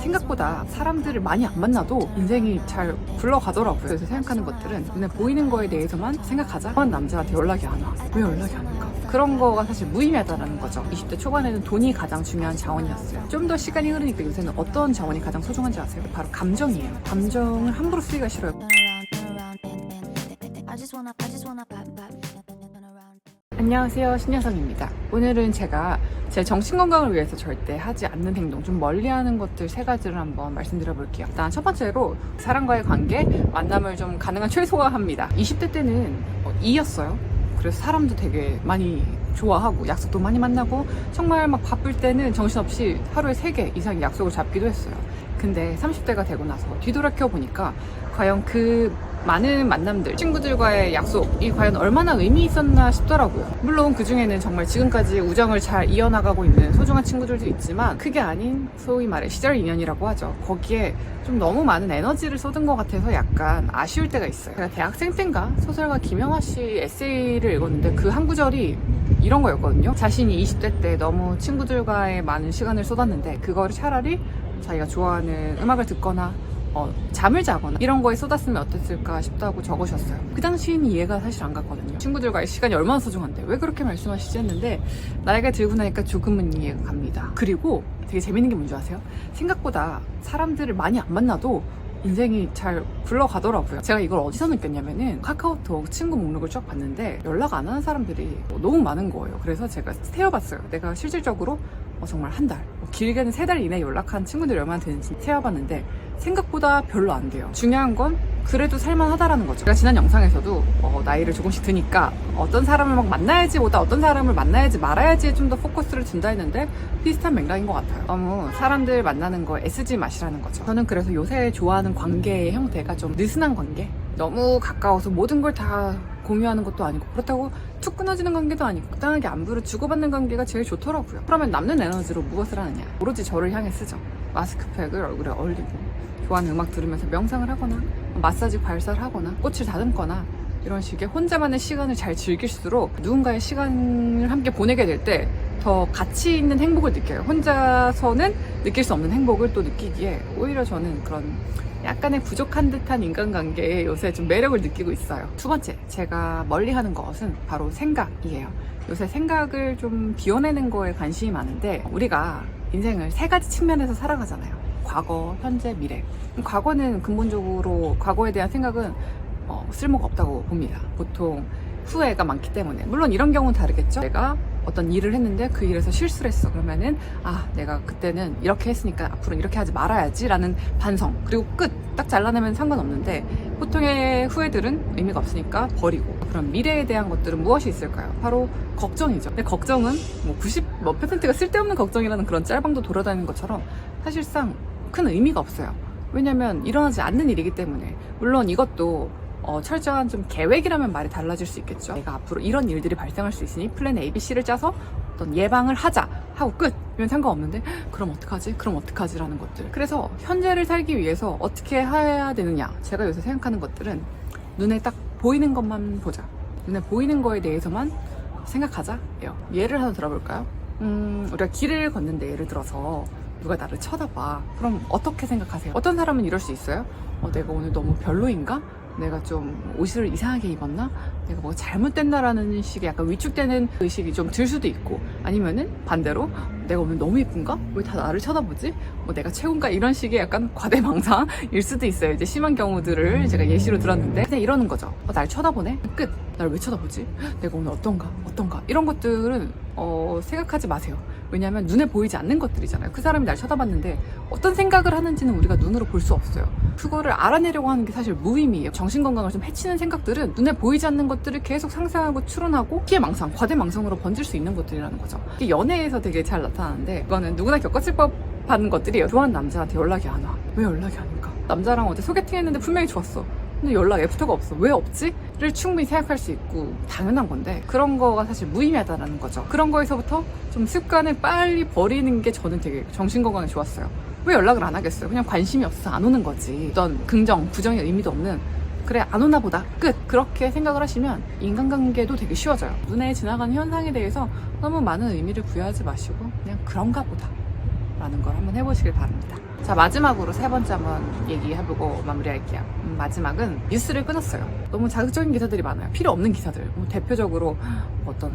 생각보다 사람들을 많이 안 만나도 인생이 잘 굴러가더라고요. 그래서 생각하는 것들은 눈에 보이는 거에 대해서만 생각하자. 한 남자한테 연락이 안 와. 왜 연락이 안 올까? 그런 거가 사실 무의미하다는 거죠. 20대 초반에는 돈이 가장 중요한 자원이었어요. 좀 더 시간이 흐르니까 요새는 어떤 자원이 가장 소중한지 아세요? 바로 감정이에요. 감정을 함부로 쓰기가 싫어요. 안녕하세요, 신여성입니다. 오늘은 제가 제 정신건강을 위해서 절대 하지 않는 행동, 좀 멀리하는 것들 3가지를 한번 말씀드려 볼게요. 일단 첫 번째로 사람과의 관계, 만남을 좀 가능한 최소화합니다. 20대 때는 2였어요. 그래서 사람도 되게 많이 좋아하고 약속도 많이 만나고 정말 막 바쁠 때는 정신없이 하루에 3개 이상 약속을 잡기도 했어요. 근데 30대가 되고 나서 뒤돌아켜 보니까 과연 그 많은 만남들, 친구들과의 약속이 과연 얼마나 의미 있었나 싶더라고요. 물론 그 중에는 정말 지금까지 우정을 잘 이어나가고 있는 소중한 친구들도 있지만 그게 아닌 소위 말해 시절 인연이라고 하죠. 거기에 좀 너무 많은 에너지를 쏟은 것 같아서 약간 아쉬울 때가 있어요. 제가 대학생 때인가 소설가 김영하 씨 에세이를 읽었는데 그 한 구절이 이런 거였거든요. 자신이 20대 때 너무 친구들과의 많은 시간을 쏟았는데 그거를 차라리 자기가 좋아하는 음악을 듣거나 잠을 자거나 이런 거에 쏟았으면 어땠을까 싶다고 적으셨어요. 그 당시에는 이해가 사실 안 갔거든요. 친구들과의 시간이 얼마나 소중한데 왜 그렇게 말씀하시지 했는데 나이가 들고 나니까 조금은 이해가 갑니다. 그리고 되게 재밌는 게 뭔지 아세요? 생각보다 사람들을 많이 안 만나도 인생이 잘 굴러가더라고요. 제가 이걸 어디서 느꼈냐면은 카카오톡 친구 목록을 쭉 봤는데 연락 안 하는 사람들이 너무 많은 거예요. 그래서 제가 세어봤어요. 내가 실질적으로 정말 한 달, 길게는 3달 이내에 연락한 친구들이 얼마나 되는지 세어봤는데 생각보다 별로 안 돼요. 중요한 건 그래도 살만하다라는 거죠. 제가 지난 영상에서도 나이를 조금씩 드니까 어떤 사람을 막 만나야지 보다 어떤 사람을 만나야지 말아야지에 좀 더 포커스를 둔다 했는데 비슷한 맥락인 것 같아요. 너무 사람들 만나는 거 애쓰지 마시라는 거죠. 저는 그래서 요새 좋아하는 관계의 형태가 좀 느슨한 관계? 너무 가까워서 모든 걸 다 공유하는 것도 아니고 그렇다고 툭 끊어지는 관계도 아니고 적당하게 안부를 주고받는 관계가 제일 좋더라고요. 그러면 남는 에너지로 무엇을 하느냐? 오로지 저를 향해 쓰죠. 마스크팩을 얼굴에 올리고 좋아하는 음악 들으면서 명상을 하거나 마사지 발사를 하거나 꽃을 다듬거나 이런 식의 혼자만의 시간을 잘 즐길수록 누군가의 시간을 함께 보내게 될 때 더 가치 있는 행복을 느껴요. 혼자서는 느낄 수 없는 행복을 또 느끼기에 오히려 저는 그런 약간의 부족한 듯한 인간관계에 요새 좀 매력을 느끼고 있어요. 2번째, 제가 멀리하는 것은 바로 생각이에요. 요새 생각을 좀 비워내는 거에 관심이 많은데 우리가 인생을 3가지 측면에서 살아가잖아요. 과거, 현재, 미래. 과거는 근본적으로 과거에 대한 생각은 쓸모가 없다고 봅니다. 보통 후회가 많기 때문에. 물론 이런 경우는 다르겠죠. 내가 어떤 일을 했는데 그 일에서 실수를 했어. 그러면은 내가 그때는 이렇게 했으니까 앞으로 이렇게 하지 말아야지 라는 반성. 그리고 끝! 딱 잘라내면 상관없는데 보통의 후회들은 의미가 없으니까 버리고. 그럼 미래에 대한 것들은 무엇이 있을까요? 바로 걱정이죠. 근데 걱정은 90몇 %가 쓸데없는 걱정이라는 그런 짤방도 돌아다니는 것처럼 사실상 큰 의미가 없어요. 왜냐면 일어나지 않는 일이기 때문에. 물론 이것도 철저한 좀 계획이라면 말이 달라질 수 있겠죠. 내가 앞으로 이런 일들이 발생할 수 있으니 플랜 A, B, C를 짜서 어떤 예방을 하자 하고 끝! 이면 상관없는데 그럼 어떡하지? 그럼 어떡하지? 라는 것들. 그래서 현재를 살기 위해서 어떻게 해야 되느냐. 제가 요새 생각하는 것들은 눈에 딱 보이는 것만 보자. 눈에 보이는 거에 대해서만 생각하자. 예를 하나 들어볼까요? 우리가 길을 걷는데 예를 들어서 누가 나를 쳐다봐. 그럼 어떻게 생각하세요? 어떤 사람은 이럴 수 있어요. 내가 오늘 너무 별로인가? 내가 좀 옷을 이상하게 입었나? 내가 뭐 잘못됐나라는 식의 약간 위축되는 의식이 좀 들 수도 있고 아니면은 반대로 내가 오늘 너무 예쁜가? 왜 다 나를 쳐다보지? 내가 최고인가? 이런 식의 약간 과대망상일 수도 있어요. 이제 심한 경우들을 제가 예시로 들었는데 그냥 이러는 거죠. 날 쳐다보네? 끝! 날 왜 쳐다보지? 내가 오늘 어떤가? 이런 것들은 생각하지 마세요. 왜냐하면 눈에 보이지 않는 것들이잖아요. 그 사람이 날 쳐다봤는데 어떤 생각을 하는지는 우리가 눈으로 볼 수 없어요. 그거를 알아내려고 하는 게 사실 무의미해요. 정신건강을 좀 해치는 생각들은 눈에 보이지 않는 것들을 계속 상상하고 추론하고 피해망상, 과대망상으로 번질 수 있는 것들이라는 거죠. 이게 연애에서 되게 잘 나타나는데 이거는 누구나 겪었을 법한 것들이에요. 좋아하는 남자한테 연락이 안 와. 왜 연락이 안 올까? 남자랑 어제 소개팅 했는데 분명히 좋았어. 근데 연락 애프터가 없어. 왜 없지? 를 충분히 생각할 수 있고 당연한 건데 그런 거가 사실 무의미하다는 거죠. 그런 거에서부터 좀 습관을 빨리 버리는 게 저는 되게 정신건강에 좋았어요. 왜 연락을 안 하겠어요? 그냥 관심이 없어서 안 오는 거지. 어떤 긍정, 부정의 의미도 없는 그래 안 오나 보다 끝. 그렇게 생각을 하시면 인간관계도 되게 쉬워져요. 눈에 지나가는 현상에 대해서 너무 많은 의미를 부여하지 마시고 그냥 그런가 보다 라는 걸 한번 해보시길 바랍니다. 자, 마지막으로 세 번째 한번 얘기해보고 마무리할게요. 마지막은 뉴스를 끊었어요. 너무 자극적인 기사들이 많아요. 필요 없는 기사들. 대표적으로 어떤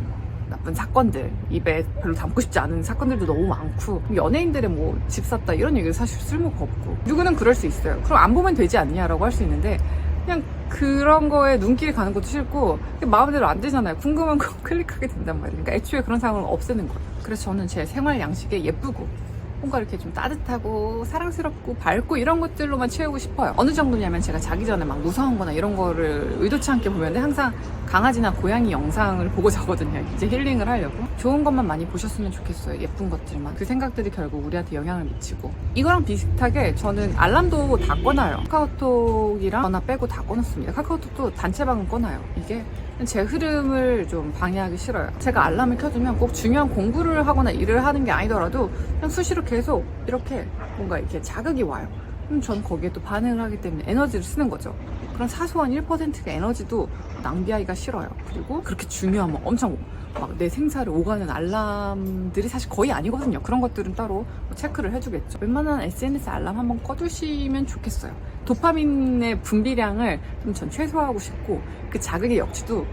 나쁜 사건들, 입에 별로 담고 싶지 않은 사건들도 너무 많고, 연예인들의 뭐 집 샀다 이런 얘기도 사실 쓸모가 없고, 누구는 그럴 수 있어요. 그럼 안 보면 되지 않냐라고 할 수 있는데, 그냥 그런 거에 눈길이 가는 것도 싫고 마음대로 안 되잖아요. 궁금한 거 클릭하게 된단 말이에요. 그러니까 애초에 그런 상황을 없애는 거예요. 그래서 저는 제 생활 양식에 예쁘고 뭔가 이렇게 좀 따뜻하고 사랑스럽고 밝고 이런 것들로만 채우고 싶어요. 어느 정도냐면 제가 자기 전에 막 무서운 거나 이런 거를 의도치 않게 보면 항상 강아지나 고양이 영상을 보고 자거든요. 이제 힐링을 하려고. 좋은 것만 많이 보셨으면 좋겠어요. 예쁜 것들만. 그 생각들이 결국 우리한테 영향을 미치고. 이거랑 비슷하게 저는 알람도 다 꺼놔요. 카카오톡이랑 전화 빼고 다 꺼놓습니다. 카카오톡도 단체방은 꺼놔요. 이게 제 흐름을 좀 방해하기 싫어요. 제가 알람을 켜두면 꼭 중요한 공부를 하거나 일을 하는 게 아니더라도 그냥 수시로 계속 이렇게 뭔가 이렇게 자극이 와요. 그럼 전 거기에 또 반응을 하기 때문에 에너지를 쓰는 거죠. 그런 사소한 1%의 에너지도 낭비하기가 싫어요. 그리고 그렇게 중요한 뭐 엄청 막 내 생사를 오가는 알람들이 사실 거의 아니거든요. 그런 것들은 따로 체크를 해주겠죠. 웬만한 SNS 알람 한번 꺼두시면 좋겠어요. 도파민의 분비량을 좀 전 최소화하고 싶고 그 자극의 역치도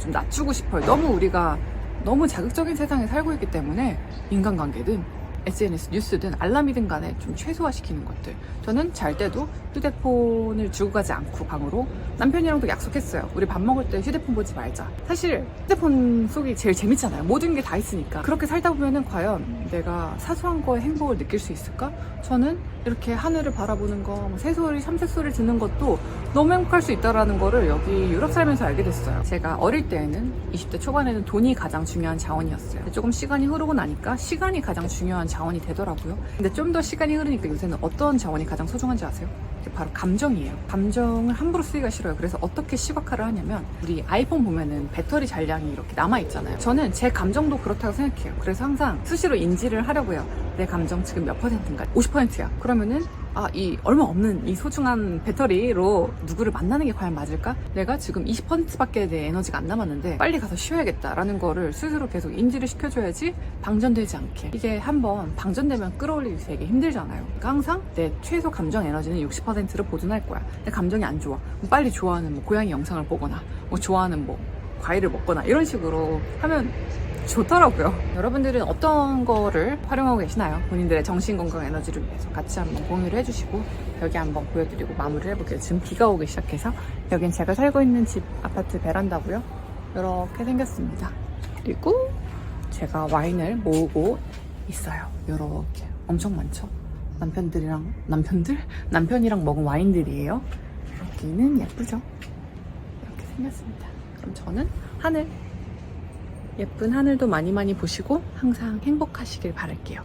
좀 낮추고 싶어요. 우리가 너무 자극적인 세상에 살고 있기 때문에 인간관계든 SNS 뉴스든 알람이든 간에 좀 최소화시키는 것들. 저는 잘 때도 휴대폰을 들고 가지 않고 방으로 남편이랑도 약속했어요. 우리 밥 먹을 때 휴대폰 보지 말자. 사실 휴대폰 속이 제일 재밌잖아요. 모든 게 다 있으니까. 그렇게 살다 보면은 과연 내가 사소한 거에 행복을 느낄 수 있을까? 저는 이렇게 하늘을 바라보는 거, 새소리, 참새소리 듣는 것도 너무 행복할 수 있다는 거를 여기 유럽 살면서 알게 됐어요. 제가 어릴 때에는 20대 초반에는 돈이 가장 중요한 자원이었어요. 조금 시간이 흐르고 나니까 시간이 가장 중요한 자원이 되더라고요. 근데 좀 더 시간이 흐르니까 요새는 어떤 자원이 가장 소중한지 아세요? 바로 감정이에요. 감정을 함부로 쓰기가 싫어요. 그래서 어떻게 시각화를 하냐면 우리 아이폰 보면은 배터리 잔량이 이렇게 남아있잖아요. 저는 제 감정도 그렇다고 생각해요. 그래서 항상 수시로 인지를 하려고요. 내 감정 지금 몇 %인가? 50%야. 그러면은 이 얼마 없는 이 소중한 배터리로 누구를 만나는 게 과연 맞을까? 내가 지금 20%밖에 내 에너지가 안 남았는데 빨리 가서 쉬어야겠다라는 거를 스스로 계속 인지를 시켜줘야지 방전되지 않게. 이게 한번 방전되면 끌어올리기 되게 힘들잖아요. 그러니까 항상 내 최소 감정 에너지는 60%를 보존할 거야. 내 감정이 안 좋아. 그럼 빨리 좋아하는 뭐 고양이 영상을 보거나 뭐 좋아하는 뭐 과일을 먹거나 이런 식으로 하면 좋더라고요. 여러분들은 어떤 거를 활용하고 계시나요? 본인들의 정신건강 에너지를 위해서 같이 한번 공유를 해주시고 여기 한번 보여드리고 마무리를 해볼게요. 지금 비가 오기 시작해서 여긴 제가 살고 있는 집 아파트 베란다고요. 이렇게 생겼습니다. 그리고 제가 와인을 모으고 있어요. 이렇게 엄청 많죠? 남편이랑 먹은 와인들이에요. 여기는 예쁘죠? 이렇게 생겼습니다. 그럼 저는 예쁜 하늘도 많이 보시고 항상 행복하시길 바랄게요.